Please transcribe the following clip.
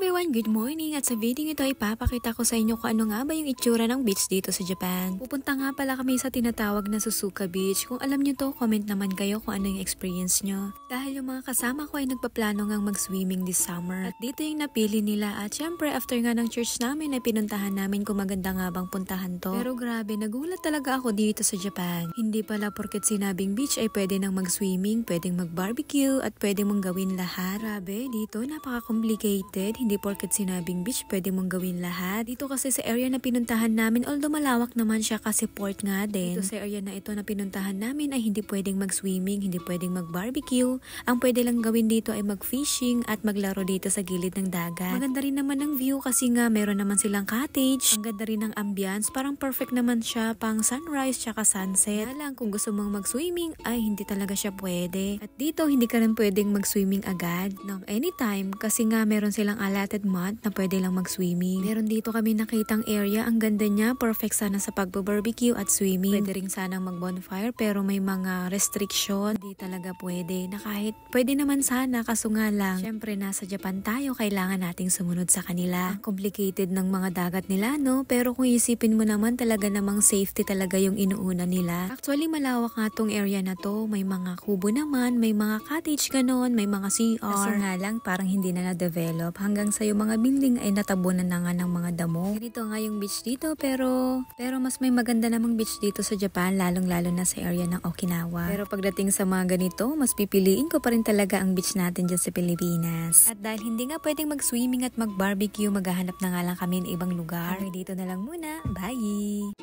everyone! Good morning! At sa video ito ay papakita ko sa inyo kung ano nga ba yung itsura ng beach dito sa Japan. Pupunta nga pala kami sa tinatawag na Suzuka Beach. Kung alam nyo to, comment naman kayo kung ano yung experience nyo. Dahil yung mga kasama ko ay nagpaplano ngang mag-swimming this summer. At dito yung napili nila at syempre after nga ng church namin ay pinuntahan namin kung maganda nga bang puntahan to. Pero grabe, nagulat talaga ako dito sa Japan. Hindi pala porket sinabing beach ay pwede nang mag-swimming, pwedeng mag-barbecue at pwede mong gawin lahat. Grabe, dito napaka-complicated. Hindi porket sinabing beach, pwede mong gawin lahat. Dito kasi sa area na pinuntahan namin, although malawak naman siya kasi port nga din. Dito sa area na ito na pinuntahan namin ay hindi pwedeng mag-swimming, hindi pwedeng mag-barbecue. Ang pwede lang gawin dito ay mag-fishing at maglaro dito sa gilid ng dagat. Maganda rin naman ang view kasi nga meron naman silang cottage. Ang ganda rin ng ambience, parang perfect naman siya pang sunrise tsaka sunset. Kaya lang kung gusto mong mag-swimming ay hindi talaga siya pwede. At dito hindi ka rin pwedeng mag-swimming agad ng anytime kasi nga meron silang allotted month na pwede lang mag-swimming. Meron dito kami nakitang area, ang ganda niya, perfect sana sa pag-barbecue at swimming. Pwede rin sanang mag-bonfire pero may mga restriction, hindi talaga pwede. Na kahit pwede naman sana kaso nga lang, syempre nasa Japan tayo, kailangan nating sumunod sa kanila. Complicated ng mga dagat nila, no? Pero kung isipin mo naman talaga namang safety talaga yung inuuna nila. Actually malawak nga tong area na to, may mga kubo naman, may mga cottage ganon, may mga CR. Kaso nga lang parang hindi na na-develop. Hanggang sa yung mga building ay natabunan na nga ng mga damo. Ganito nga yung beach dito pero mas may maganda namang beach dito sa Japan, lalong-lalo na sa area ng Okinawa. Pero pagdating sa mga ganito, mas pipiliin ko pa rin talaga ang beach natin dyan sa Pilipinas. At dahil hindi nga pwedeng mag-swimming at mag-barbecue, maghahanap na nga lang kami ng ibang lugar. Okay, dito na lang muna. Bye!